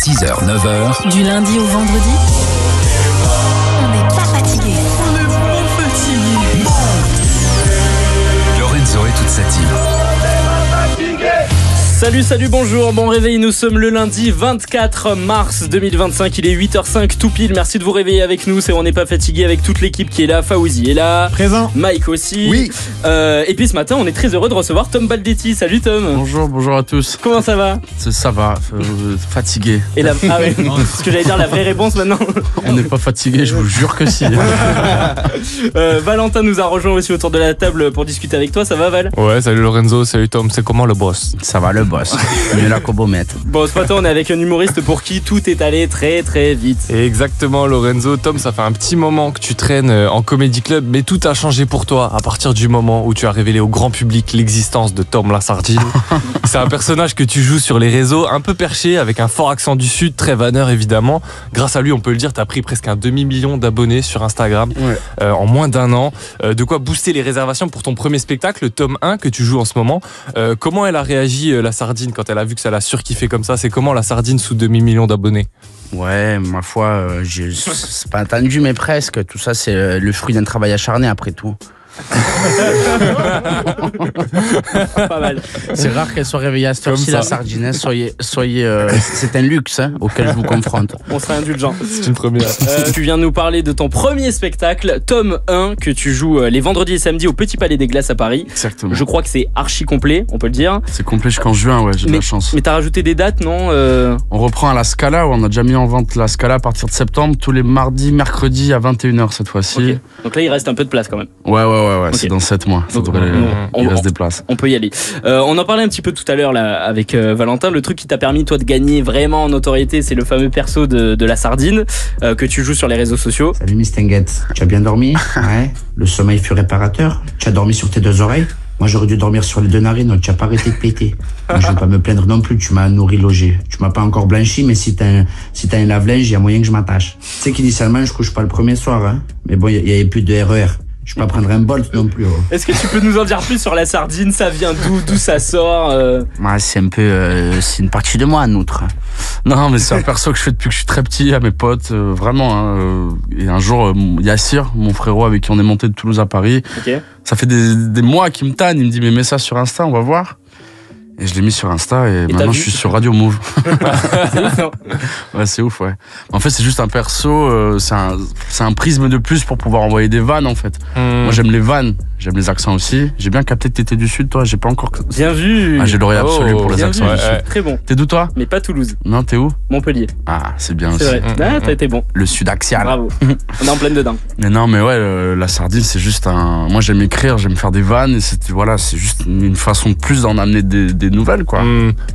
6h, 9h. Du lundi au vendredi, on n'est pas fatigué. On n'est pas fatigué. Lorenzo et toute sa team. Salut, bonjour, bon réveil, nous sommes le lundi 24 mars 2025, il est 8h05 tout pile, merci de vous réveiller avec nous, On n'est pas fatigué avec toute l'équipe qui est là, Fawzi est là, présent, Mike aussi, oui. Et puis ce matin on est très heureux de recevoir Tom Baldetti, salut Tom. Bonjour à tous. Comment ça va? Ça va, fatigué. Et la... Ah ouais, ce que j'allais dire, la vraie réponse maintenant. On n'est pas fatigué, je vous jure que si. Valentin nous a rejoint aussi autour de la table pour discuter avec toi, ça va Val? Ouais, salut Lorenzo, salut Tom, c'est comment le boss? Ça va le boss, mieux là qu'au beau maître. Bon, ce matin on est avec un humoriste pour qui tout est allé très très vite. Exactement Lorenzo, Tom, ça fait un petit moment que tu traînes en Comedy Club, mais tout a changé pour toi à partir du moment où tu as révélé au grand public l'existence de Tom la Sardine. C'est un personnage que tu joues sur les réseaux, un peu perché, avec un fort accent du Sud, très vanneur évidemment. Grâce à lui, on peut le dire, tu as pris presque un demi-million d'abonnés sur Instagram en moins d'un an. De quoi booster les réservations pour ton premier spectacle, Tom 1, que tu joues en ce moment. Comment elle a réagi, la Sardine, quand elle a vu que ça l'a surkiffé comme ça? C'est comment la Sardine sous demi-million d'abonnés? Ouais, ma foi, c'est pas attendu, mais presque. Tout ça, c'est le fruit d'un travail acharné après tout. Pas mal. C'est rare qu'elle soit réveillée à cette heure-ci, la Sardine. Soyez c'est un luxe auquel je vous confronte. On sera indulgent. C'est une première. Tu viens de nous parler de ton premier spectacle, Tom 1, que tu joues les vendredis et samedis au Petit Palais des Glaces à Paris. Exactement. Je crois que c'est archi complet, on peut le dire. C'est complet jusqu'en juin, ouais, j'ai de la chance. Mais t'as rajouté des dates, non On reprend à la Scala, on a déjà mis en vente la Scala à partir de septembre, tous les mardis, mercredis à 21h cette fois-ci. Okay. Donc là, il reste un peu de place quand même. Ouais, Okay. C'est dans 7 mois. Ça devrait, il reste des places. On peut y aller. On en parlait un petit peu tout à l'heure là avec Valentin. Le truc qui t'a permis, toi, de gagner vraiment en notoriété, c'est le fameux perso de la Sardine que tu joues sur les réseaux sociaux. Salut Miss Tinguette, tu as bien dormi? Ouais. Le sommeil fut réparateur. Tu as dormi sur tes deux oreilles? Moi, j'aurais dû dormir sur les deux narines, tu n'as pas arrêté de péter. Moi, je vais pas me plaindre non plus, tu m'as nourri, logé. Tu m'as pas encore blanchi, mais si t'as un lave-linge, il y a moyen que je m'attache. Tu sais qu'initialement, je couche pas le premier soir, hein. Mais bon, il y avait plus de RER. Je peux pas prendre un Bolt non plus. Est-ce que tu peux nous en dire plus sur la Sardine? Ça vient d'où ça sort Ouais, c'est un peu, c'est une partie de moi, un autre. Non, mais c'est un perso que je fais depuis que je suis très petit, à mes potes, vraiment. Hein, et un jour, Yassir, mon frérot avec qui on est monté de Toulouse à Paris, ça fait des mois qu'il me tanne. Il me dit mais mets ça sur Insta, on va voir. Et je l'ai mis sur Insta et maintenant je suis sur Radio Move. C'est ouf, non? Ouais, c'est ouf, ouais. En fait, c'est juste un perso, c'est un prisme de plus pour pouvoir envoyer des vannes, en fait. Moi, j'aime les vannes, j'aime les accents aussi. J'ai bien capté que t'étais du Sud, toi, j'ai pas encore... Bien vu. Ah, j'ai l'oreille absolue pour les accents du Sud. Très bon. T'es d'où, toi? Mais pas Toulouse. Non, t'es où? Montpellier. Ah, c'est bien aussi. C'est vrai. Ah, t'as été bon. Le Sud axial. Bravo. On est en pleine dedans. Mais non, mais ouais, la Sardine, c'est juste un... Moi, j'aime écrire, j'aime faire des vannes, et c'est juste une façon de plus d'en amener des nouvelles, quoi.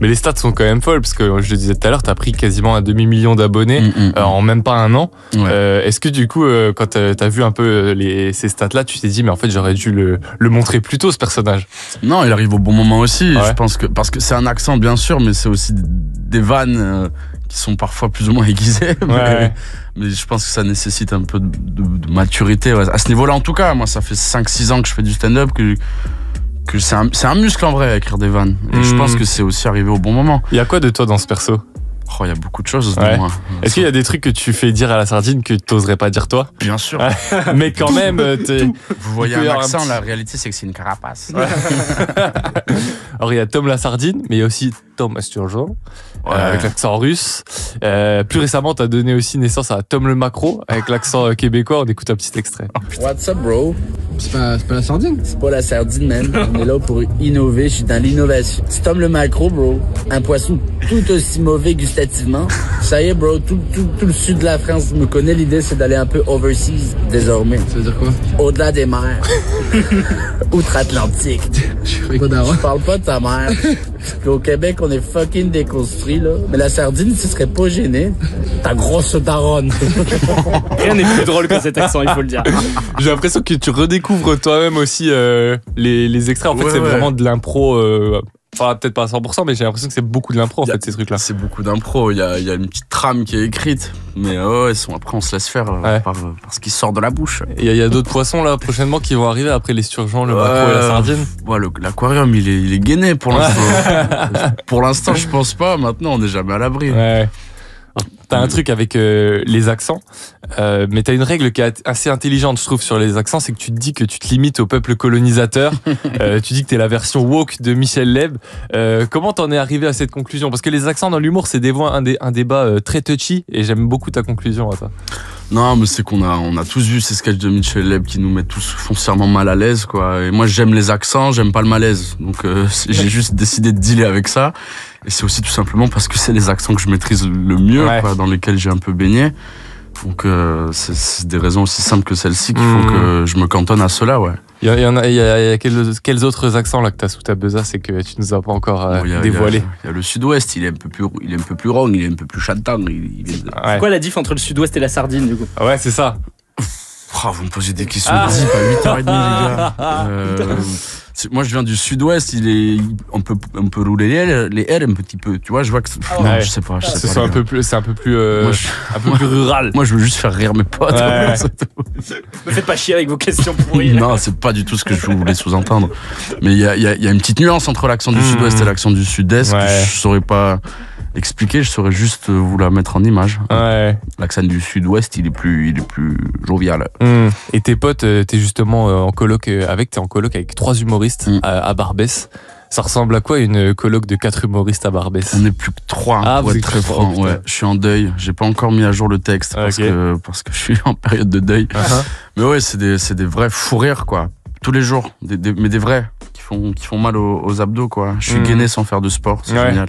Mais les stats sont quand même folles, parce que je le disais tout à l'heure, t'as pris quasiment un demi-million d'abonnés en même pas un an. Ouais. Est-ce que du coup, quand t'as vu un peu ces stats-là, tu t'es dit, mais en fait, j'aurais dû le montrer plus tôt, ce personnage? Non, il arrive au bon moment aussi. Je pense que, parce que c'est un accent, bien sûr, mais c'est aussi des vannes qui sont parfois plus ou moins aiguisées. Mais je pense que ça nécessite un peu de maturité. À ce niveau-là, en tout cas, moi, ça fait 5-6 ans que je fais du stand-up, que c'est un muscle en vrai à écrire des vannes. Et je pense que c'est aussi arrivé au bon moment. Il y a quoi de toi dans ce perso? Oh, il y a beaucoup de choses de moi. Est-ce qu'il y a des trucs que tu fais dire à la Sardine que t'oserais pas dire toi? Bien sûr. Mais quand même, vous voyez un accent, la réalité c'est que c'est une carapace. Alors il y a Tom la Sardine, mais il y a aussi Tom Asturgeon, avec l'accent russe. Plus récemment, t'as donné aussi naissance à Tom le Macro, avec l'accent québécois. On écoute un petit extrait. What's up, bro? C'est pas la Sardine? C'est pas la Sardine, man. On est là pour innover. Je suis dans l'innovation. C'est Tom le Macro, bro. Un poisson tout aussi mauvais gustativement. Ça y est, bro. Tout le sud de la France me connaît. L'idée, c'est d'aller un peu overseas, désormais. Ça veut dire quoi? Au-delà des mers. Outre-Atlantique. Je parle pas de ta mère. Puis au Québec, on est fucking déconstruit, là. Mais la Sardine, ce serait pas gêné. Ta grosse daronne. Rien n'est plus drôle que cet accent, il faut le dire. J'ai l'impression que tu redécouvres toi-même aussi les extraits. En fait, c'est vraiment de l'impro. Enfin, peut-être pas à 100%, mais j'ai l'impression que c'est beaucoup de l'impro, en fait, ces trucs-là. C'est beaucoup d'impro. Il y a une petite trame qui est écrite. Mais après, on se laisse faire par ce qui sort de la bouche. Et il y a d'autres poissons, là, prochainement, qui vont arriver après les sturgeons, le macro et la sardine. Ouais, l'aquarium, il est gainé pour l'instant. Pour l'instant, je pense pas. Maintenant, on n'est jamais à l'abri. Ouais. T'as un truc avec les accents, mais t'as une règle qui est assez intelligente, je trouve, sur les accents, c'est que tu te dis que tu te limites au peuple colonisateur. Tu dis que t'es la version woke de Michel Leb. Comment t'en es arrivé à cette conclusion? Parce que les accents dans l'humour, c'est un débat très touchy, et j'aime beaucoup ta conclusion à toi. Non, mais c'est qu'on a tous vu ces sketchs de Michel Leb qui nous mettent tous foncièrement mal à l'aise, quoi. Et moi, j'aime les accents, j'aime pas le malaise. Donc, j'ai juste décidé de dealer avec ça. Et c'est aussi tout simplement parce que c'est les accents que je maîtrise le mieux, quoi, dans lesquels j'ai un peu baigné. Donc, c'est des raisons aussi simples que celles-ci qui font que je me cantonne à cela, ouais. Il y a quels autres accents là que t'as sous ta besace et que tu nous as pas encore dévoilé? Il y a le sud-ouest, il est un peu plus rond, il est un peu plus chantant. C'est quoi la diff entre le sud-ouest et la sardine, du coup? Ouais, c'est ça. Vous me posez des questions deep à 8h30, les gars. Moi, je viens du sud-ouest, on peut rouler les R un petit peu. Tu vois, je vois que. Non, je sais pas. C'est un peu plus rural. Moi, je veux juste faire rire mes potes. Ouais. Me faites pas chier avec vos questions pourries. Non, c'est pas du tout ce que je voulais sous-entendre. Mais il y a une petite nuance entre l'accent du sud-ouest et l'accent du sud-est que je saurais pas expliquer, je saurais juste vous la mettre en image. Ouais. L'accent du sud-ouest, il est plus jovial. Et tes potes, t'es justement en coloc avec 3 humoristes à Barbès. Ça ressemble à quoi une coloc de 4 humoristes à Barbès? On n'est plus que 3, pour être très franc. Ouais. Je suis en deuil. J'ai pas encore mis à jour le texte parce que je suis en période de deuil. Mais ouais, c'est des vrais fous rires, quoi. Tous les jours. Mais des vrais qui font mal aux abdos, quoi. Je suis gainé sans faire de sport. C'est génial.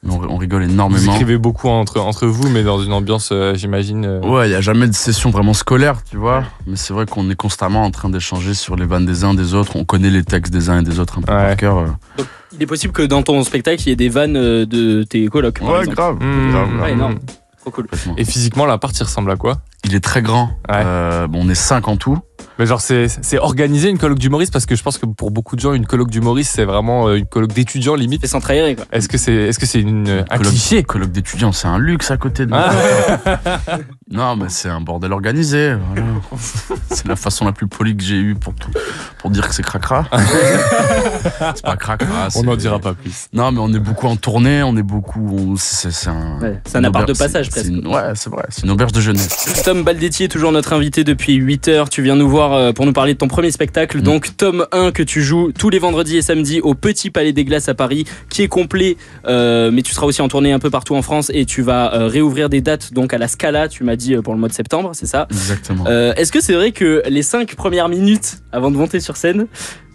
On rigole énormément. Vous écrivez beaucoup entre vous, mais dans une ambiance, j'imagine. Ouais, il n'y a jamais de session vraiment scolaire, tu vois. Mais c'est vrai qu'on est constamment en train d'échanger sur les vannes des uns des autres. On connaît les textes des uns et des autres un peu par cœur. Donc, il est possible que dans ton spectacle, il y ait des vannes de tes colocs. Ouais, grave. Ouais, énorme. Trop cool. Et physiquement, l'appart, il ressemble à quoi? Il est très grand. On est 5 en tout. Mais genre, c'est organisé une coloc d'humoriste, parce que je pense que pour beaucoup de gens, une coloc d'humoriste, c'est vraiment une coloc d'étudiants limite. C'est sans trahir, quoi. Est-ce que c'est un cliché? Coloc d'étudiants, c'est un luxe à côté de nous. Non, mais c'est un bordel organisé. Voilà. C'est la façon la plus polie que j'ai eue pour dire que c'est cracra. C'est pas cracra. On n'en dira pas plus. Non, mais on est beaucoup en tournée, c'est un appart de passage presque. Ouais, c'est vrai, c'est une auberge de jeunesse. Tom Baldettier est toujours notre invité depuis 8h. Tu viens nous voir pour nous parler de ton premier spectacle. Donc, tome 1 que tu joues tous les vendredis et samedis au Petit Palais des Glaces à Paris, qui est complet, mais tu seras aussi en tournée un peu partout en France et tu vas réouvrir des dates donc à la Scala, tu m'as dit pour le mois de septembre, c'est ça? Exactement. Est-ce que c'est vrai que les 5 premières minutes avant de monter sur scène,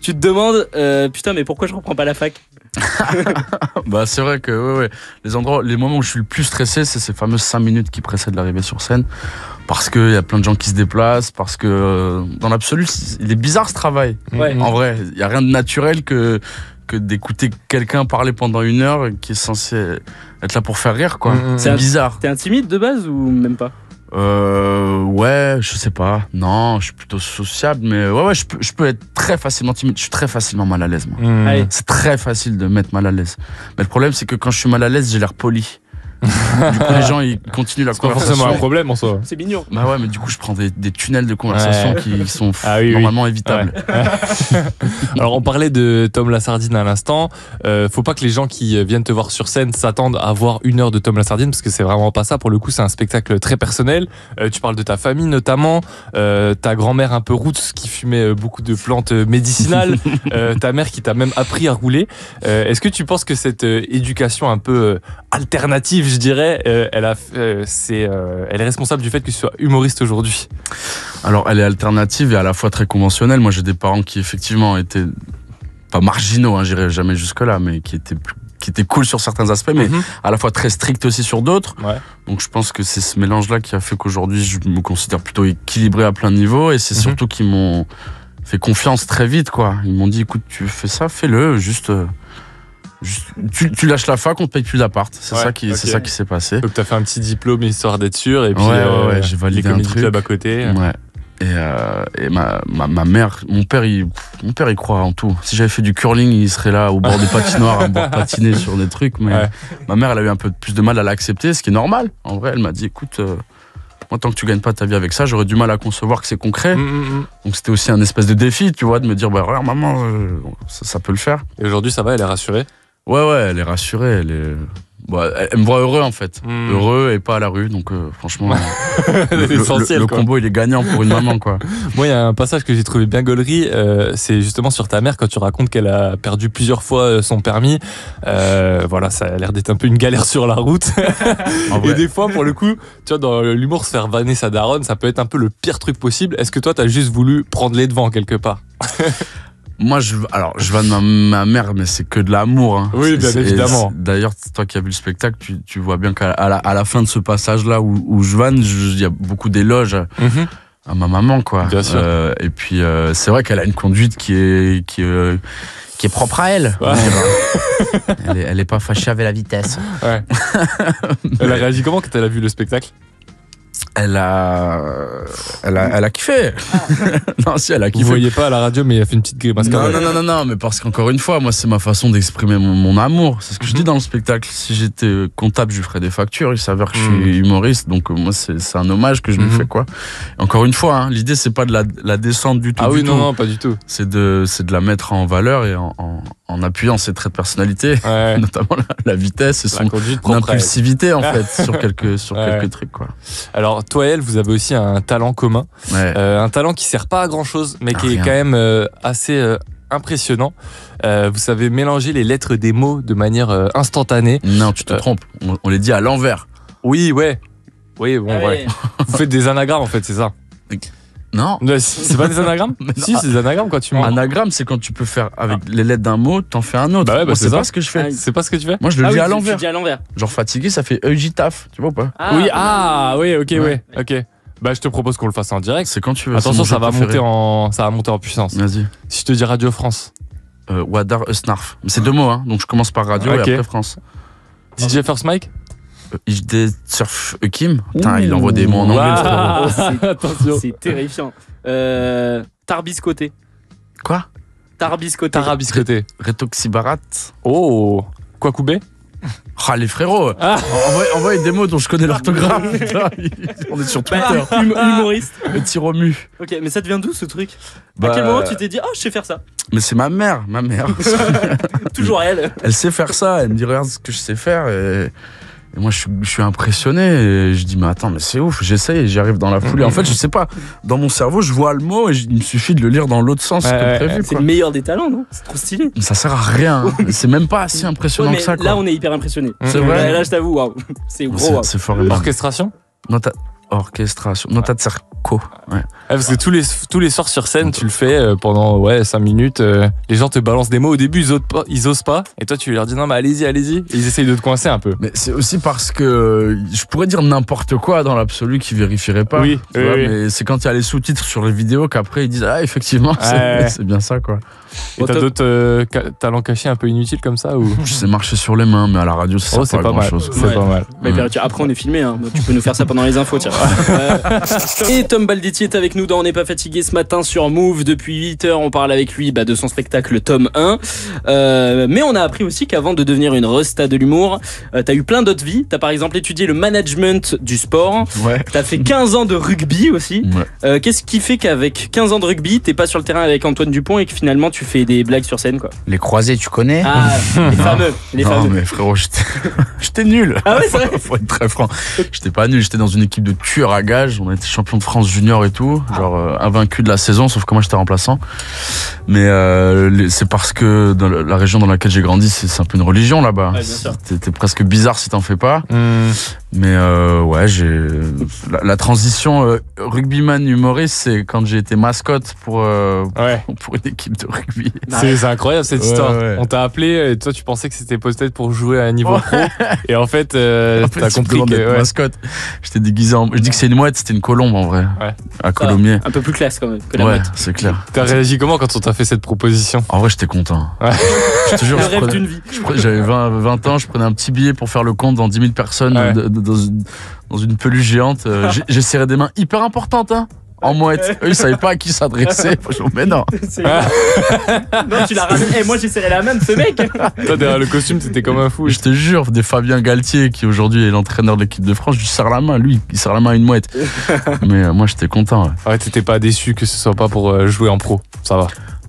tu te demandes putain, mais pourquoi je reprends pas la fac? Bah, c'est vrai que les moments où je suis le plus stressé, c'est ces fameuses 5 minutes qui précèdent l'arrivée sur scène, parce qu'il y a plein de gens qui se déplacent, parce que dans l'absolu, il est bizarre ce travail. En vrai, il n'y a rien de naturel que d'écouter quelqu'un parler pendant 1 heure qui est censé être là pour faire rire, quoi. C'est bizarre. T'es timide de base ou même pas? Ouais, je sais pas. Non, je suis plutôt sociable, mais ouais, je peux être très facilement timide. Je suis très facilement mal à l'aise, moi. C'est très facile de me mettre mal à l'aise. Mais le problème, c'est que quand je suis mal à l'aise, j'ai l'air poli. Du coup, les gens, ils continuent la conversation. C'est pas forcément un problème en soi. C'est mignon. Bah ouais, mais du coup, je prends des tunnels de conversation qui sont normalement évitables. Alors, on parlait de Tom Lassardine à l'instant. Faut pas que les gens qui viennent te voir sur scène s'attendent à voir 1 heure de Tom Lassardine, parce que c'est vraiment pas ça. Pour le coup, c'est un spectacle très personnel. Tu parles de ta famille notamment, ta grand-mère un peu roots qui fumait beaucoup de plantes médicinales, ta mère qui t'a même appris à rouler. Est-ce que tu penses que cette éducation un peu alternative, je dirais, elle est responsable du fait que tu sois humoriste aujourd'hui? Alors, elle est alternative et à la fois très conventionnelle. Moi, j'ai des parents qui effectivement étaient pas marginaux, j'irai jamais jusque là, mais qui étaient cool sur certains aspects, mais à la fois très stricts aussi sur d'autres. Donc je pense que c'est ce mélange-là qui a fait qu'aujourd'hui je me considère plutôt équilibré à plein de niveaux, et c'est surtout qu'ils m'ont fait confiance très vite, quoi. Ils m'ont dit, écoute, tu fais ça, fais-le, juste tu lâches la fac, on te paye plus d'appart. C'est ça qui s'est passé. Donc t'as fait un petit diplôme histoire d'être sûr, et puis j'ai validé les un truc club à côté. Et ma mère, mon père il croit en tout. Si j'avais fait du curling, il serait là au bord des patinoires à me patiner sur des trucs. Mais ma mère, elle a eu un peu plus de mal à l'accepter, ce qui est normal. En vrai, elle m'a dit, écoute, moi, tant que tu gagnes pas ta vie avec ça, j'aurais du mal à concevoir que c'est concret. Donc c'était aussi un espèce de défi, tu vois, de me dire, bah regarde, maman, ça peut le faire. Et aujourd'hui, ça va, elle est rassurée? Ouais, elle est rassurée. Bah, elle me voit heureux en fait. Heureux et pas à la rue, donc franchement le combo il est gagnant pour une maman quoi. Moi il y a un passage que j'ai trouvé bien gaulerie, c'est justement sur ta mère quand tu racontes qu'elle a perdu plusieurs fois son permis. Voilà, ça a l'air d'être un peu une galère sur la route. Et des fois pour le coup, tu vois, dans l'humour, se faire vanner sa daronne, ça peut être un peu le pire truc possible. Est-ce que toi t'as juste voulu prendre les devants quelque part? Moi, je vanne ma mère, mais c'est que de l'amour. Hein. Oui, bien évidemment. D'ailleurs, toi qui as vu le spectacle, tu vois bien qu'à la fin de ce passage-là où je vanne, il y a beaucoup d'éloges à ma maman, quoi. Bien sûr. Et puis, c'est vrai qu'elle a une conduite qui est propre à elle. Ouais. Elle est pas fâchée avec la vitesse. Ouais. Elle a réagi comment quand elle a vu le spectacle? Elle a kiffé. Non, si, elle a kiffé. Vous voyez pas à la radio, mais il a fait une petite grimace. Non, mais parce qu'encore une fois, moi, c'est ma façon d'exprimer mon amour. C'est ce que je dis dans le spectacle. Si j'étais comptable, je lui ferais des factures. Il s'avère que je suis humoriste, donc moi, c'est un hommage que je lui fais, quoi. Et encore une fois, hein, l'idée, c'est pas de la descendre du tout. Ah oui, non, pas du tout. C'est de la mettre en valeur et en appuyant ses traits de personnalité, notamment la vitesse et son impulsivité, en fait, sur quelques trucs, quoi. Alors, toi et elle, vous avez aussi un talent commun. Un talent qui sert pas à grand chose, mais qui est quand même assez impressionnant. Vous savez mélanger les lettres des mots de manière instantanée. Non, tu te trompes. On les dit à l'envers. Oui, ouais. Oui, bon, ouais. Vous faites des anagrammes, en fait, c'est ça? Non. C'est pas des anagrammes? Si, c'est des anagrammes quand tu mens. Anagramme, c'est quand tu peux faire avec les lettres d'un mot, t'en fais un autre. Bah ouais, moi, c'est pas ce que je fais. C'est pas ce que tu fais? Moi, je le dis à l'envers. Tu dis à l'envers. Genre fatigué, ça fait eugitaf, tu vois ou pas? Oui, ok, ouais. Ok. Bah, je te propose qu'on le fasse en direct. C'est quand tu veux. Attention, ça va monter en puissance. Vas-y. Si je te dis Radio France. Wadar Snarf. C'est deux mots, hein. Donc je commence par radio et après France. DJ First Mike? HD Surf Kim. Putain, il envoie des mots en anglais. Attention. C'est terrifiant. Tarbiscoté. Quoi? Tarabiscoté. Retoxibarat. Oh. Quoi couper? Ah, les frérots. Envoyez des mots dont je connais l'orthographe. On est sur Twitter. Humoriste. Le tiromu. Ok, mais ça devient d'où ce truc? À quel moment tu t'es dit, je sais faire ça? Mais c'est ma mère. Toujours elle. Elle sait faire ça. Elle me dit, regarde ce que je sais faire. Et moi, je suis impressionné. Et je dis, mais attends, mais c'est ouf. J'essaye et j'y arrive dans la foulée. En fait, je sais pas. Dans mon cerveau, je vois le mot et il me suffit de le lire dans l'autre sens que prévu. C'est le meilleur des talents, non? C'est trop stylé. Ça sert à rien. C'est même pas si impressionnant que ça, quoi. Là, on est hyper impressionné. C'est vrai. Là, je t'avoue, waouh. C'est gros. C'est fort. Orchestration? Orchestration. Nota de cerco. Ouais. Parce que tous les soirs sur scène, tu le fais pendant 5 minutes. Les gens te balancent des mots. Au début, ils osent pas. Et toi, tu leur dis non, mais allez-y. Et ils essayent de te coincer un peu. Mais c'est aussi parce que je pourrais dire n'importe quoi dans l'absolu qui vérifierait pas. Oui. Mais c'est quand il y a les sous-titres sur les vidéos qu'après ils disent effectivement, c'est bien ça, quoi. Et t'as d'autres talents cachés un peu inutiles comme ça ou... Je sais marcher sur les mains, mais à la radio, ça sert pas à grand chose. C'est pas mal. Mais après, on est filmé. Hein. Tu peux nous faire ça pendant les infos, tiens. Et Tom Baldetti est avec nous dans On n'est pas fatigué ce matin sur Move. Depuis 8h, on parle avec lui de son spectacle Tome 1. Mais on a appris aussi qu'avant de devenir une resta de l'humour, t'as eu plein d'autres vies. T'as par exemple étudié le management du sport. Ouais. T'as fait 15 ans de rugby aussi. Ouais. Qu'est-ce qui fait qu'avec 15 ans de rugby, t'es pas sur le terrain avec Antoine Dupont et que finalement tu fais des blagues sur scène, quoi? Les croisés, tu connais? Les fameux. Non, mais frérot, j'étais nul. Ah ouais, c'est vrai? Faut être très franc. J'étais pas nul, j'étais dans une équipe de tueurs à gages. On a été champion de France junior et tout. Genre invaincu de la saison, sauf que moi j'étais remplaçant. Mais c'est parce que dans la région dans laquelle j'ai grandi, c'est un peu une religion là-bas. Ouais, t'es presque bizarre si t'en fais pas. Mais la transition rugbyman humoriste, c'est quand j'ai été mascotte pour une équipe de rugby. C'est incroyable cette histoire. Ouais. On t'a appelé et toi tu pensais que c'était peut-être pour jouer à un niveau pro et en fait t'as compris que mascotte. J'étais déguisé en... Je dis que c'est une mouette, c'était une colombe en vrai. Ouais. À Colomiers. Un peu plus classe quand même que la mouette. C'est clair. T'as réagi comment quand on t'a fait cette proposition? En vrai, j'étais content. Ouais. Je te jure, Le rêve d'une vie. J'avais 20 ans, je prenais un petit billet pour faire le compte dans 10 000 personnes dans une peluche géante. J'ai serré des mains hyper importantes, hein. En mouette. Eux, ils savaient pas à qui s'adresser. Mais non. Non, tu l'as ramené. Moi, j'ai serré la main de ce mec. Toi, derrière le costume, t'étais comme un fou. Je te jure, des Fabien Galtier, qui aujourd'hui est l'entraîneur de l'équipe de France, je lui serre la main. Lui, il serre la main à une mouette. Mais moi, j'étais content. Ouais, t'étais pas déçu que ce soit pas pour jouer en pro. Ça va.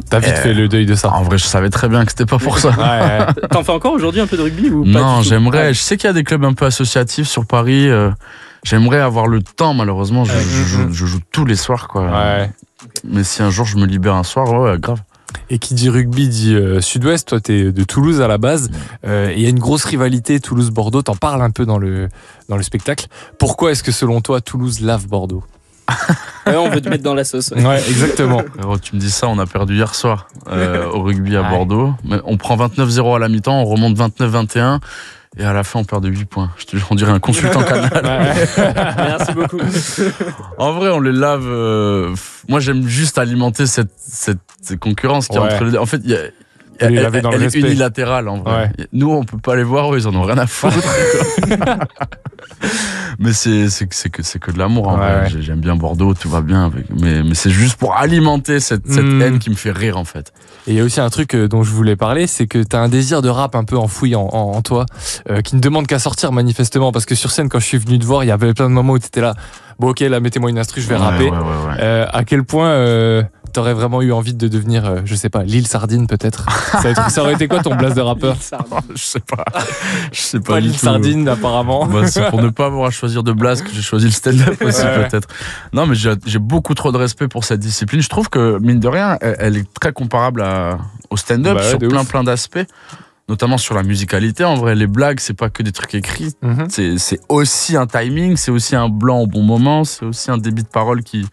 T'as vite fait le deuil de ça. En vrai, je savais très bien que c'était pas pour ça. Ouais. T'en fais encore aujourd'hui un peu de rugby ou pas Non, du tout? j'aimerais. Je sais qu'il y a des clubs un peu associatifs sur Paris. J'aimerais avoir le temps, malheureusement. Je joue tous les soirs, quoi. Ouais. Mais si un jour je me libère un soir, ouais, grave. Et qui dit rugby dit sud-ouest. Toi, t'es de Toulouse à la base. Et il y a une grosse rivalité Toulouse-Bordeaux. T'en parles un peu dans le spectacle. Pourquoi est-ce que selon toi, Toulouse lave Bordeaux? Ouais, on veut te mettre dans la sauce. Ouais, exactement. Alors, tu me dis ça, on a perdu hier soir au rugby à Bordeaux. Mais on prend 29-0 à la mi-temps, on remonte 29-21. Et à la fin, on perd de 8 points. Je te jure, on dirait un consultant canal. Merci beaucoup. En vrai, on les lave. Moi, j'aime juste alimenter cette concurrence qui est entre les deux. En fait, elle est unilatérale, en vrai. Ouais. Nous, on peut pas les voir, eux, ils en ont rien à foutre. Mais c'est que de l'amour, en vrai. J'aime bien Bordeaux, tout va bien. Mais c'est juste pour alimenter cette haine qui me fait rire, en fait. Et il y a aussi un truc dont je voulais parler, c'est que t'as un désir de rap un peu enfoui en toi, qui ne demande qu'à sortir manifestement, parce que sur scène, quand je suis venu te voir, il y avait plein de moments où t'étais là, bon ok, là mettez-moi une instru, je vais rapper. Ouais. À quel point t'aurais vraiment eu envie de devenir, je sais pas, Lil Sardine peut-être? Ça aurait été quoi ton blast de rappeur? Je sais pas Lil Sardine apparemment. Bah, c'est pour ne pas avoir à choisir de blast que j'ai choisi le stand-up aussi peut-être. Non mais j'ai beaucoup trop de respect pour cette discipline. Je trouve que mine de rien, elle est très comparable au stand-up sur plein d'aspects. Notamment sur la musicalité, en vrai, les blagues, c'est pas que des trucs écrits. C'est aussi un timing, c'est aussi un blanc au bon moment, c'est aussi un débit de parole qui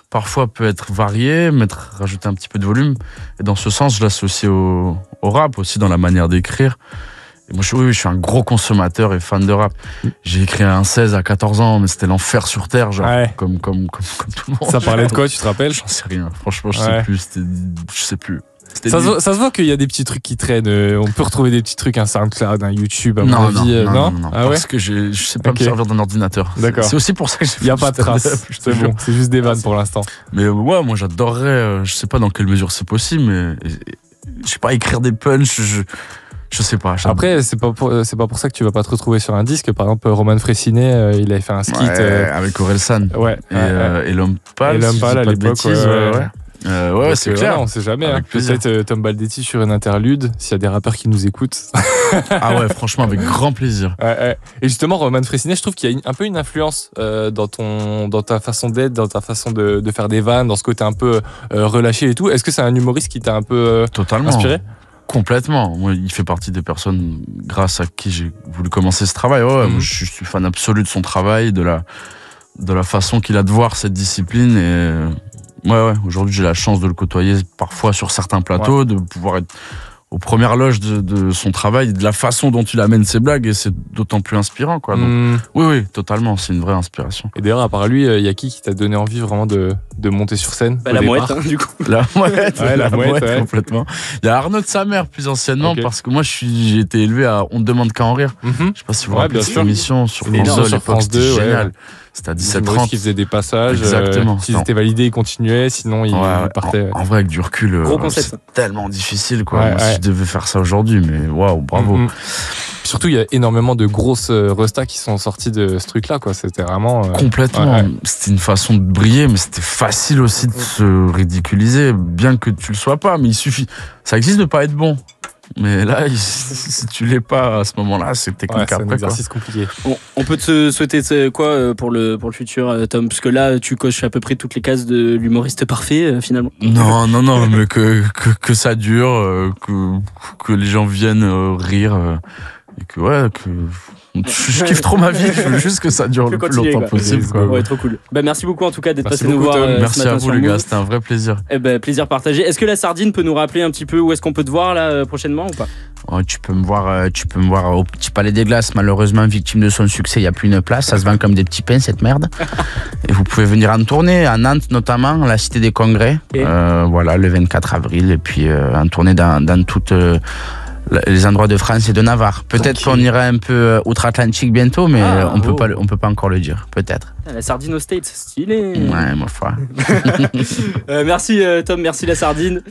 parfois peut être varié, rajouter un petit peu de volume. Et dans ce sens, je l'associe au rap aussi, dans la manière d'écrire. Et moi, je suis un gros consommateur et fan de rap. J'ai écrit un 16 à 14 ans, mais c'était l'enfer sur Terre, genre, comme tout le monde. Ça parlait de quoi, tu te rappelles? J'en sais rien, franchement, je sais plus. Ça se voit qu'il y a des petits trucs qui traînent. On peut retrouver des petits trucs, un SoundCloud, un YouTube, à mon avis. Non, parce que je sais pas me servir d'un ordinateur. D'accord. C'est aussi pour ça que j'ai fait. Il n'y a pas de traces. C'est bon, c'est juste des vannes pour l'instant. Mais ouais, moi j'adorerais, je sais pas dans quelle mesure c'est possible, mais je sais pas, écrire des punchs, je sais pas. Après, c'est pas pour ça que tu vas pas te retrouver sur un disque. Par exemple, Roman Fressinet, il avait fait un skit. Avec Orelsan. Ouais. Et l'homme pâle. Et l'homme pâle à l'époque. Ouais, c'est clair. On sait jamais. Peut-être Tom Baldetti sur une interlude, s'il y a des rappeurs qui nous écoutent. Ah ouais, franchement, avec grand plaisir. Et justement, Roman Fressinet, je trouve qu'il y a un peu une influence dans ta façon d'être, dans ta façon de faire des vannes, dans ce côté un peu relâché et tout. Est-ce que c'est un humoriste qui t'a un peu inspiré? Complètement. Moi, il fait partie des personnes grâce à qui j'ai voulu commencer ce travail. Moi, je suis fan absolu de son travail, de la façon qu'il a de voir cette discipline. Et ouais, aujourd'hui, j'ai la chance de le côtoyer parfois sur certains plateaux, de pouvoir être aux premières loges de son travail, de la façon dont il amène ses blagues, et c'est d'autant plus inspirant, quoi. Donc, oui, totalement, c'est une vraie inspiration. Et d'ailleurs, à part lui, il y a qui t'a donné envie vraiment de monter sur scène? La mouette, du coup. La mouette, la mouette, complètement. Il y a Arnaud de sa mère, plus anciennement, parce que moi, j'ai été élevé à On ne demande qu'à en rire. Je sais pas si vous vous rappelez cette émission sur France 2, c'était génial. C'était à 17h30. Qui faisait des passages. Exactement. S'ils étaient validés, ils continuaient. Sinon, ils partaient. En vrai, avec du recul, c'est tellement difficile, quoi. Si je devais faire ça aujourd'hui, mais waouh, bravo. Surtout, il y a énormément de grosses restas qui sont sortis de ce truc-là, quoi. C'était vraiment. Complètement. C'était une façon de briller, mais c'était facile aussi de se ridiculiser, bien que tu le sois pas. Mais il suffit. Ça existe de pas être bon. Mais là, si tu l'es pas à ce moment-là, c'est technique après. C'est un exercice compliqué. On peut te souhaiter quoi pour le futur, Tom? Parce que là, tu coches à peu près toutes les cases de l'humoriste parfait, finalement. Non, mais que ça dure, que les gens viennent rire, et que je kiffe trop ma vie, je veux juste que ça dure le plus longtemps possible. Ouais, trop cool. Merci beaucoup en tout cas d'être passé nous voir. Merci à vous les gars, c'était un vrai plaisir. Plaisir partagé. Est-ce que la Sardine peut nous rappeler un petit peu où est-ce qu'on peut te voir là prochainement ou pas? Tu peux me voir au Petit Palais des Glaces, malheureusement victime de son succès, il n'y a plus une place, ça se vend comme des petits pains cette merde. Et vous pouvez venir en tournée, à Nantes notamment, la Cité des Congrès, le 24 avril, et puis en tournée dans toutes les endroits de France et de Navarre. Peut-être qu'on ira un peu outre-Atlantique bientôt, mais on peut pas encore le dire, peut-être. La Sardine aux States, stylé. Ouais, ma foi. Merci Tom, merci la Sardine.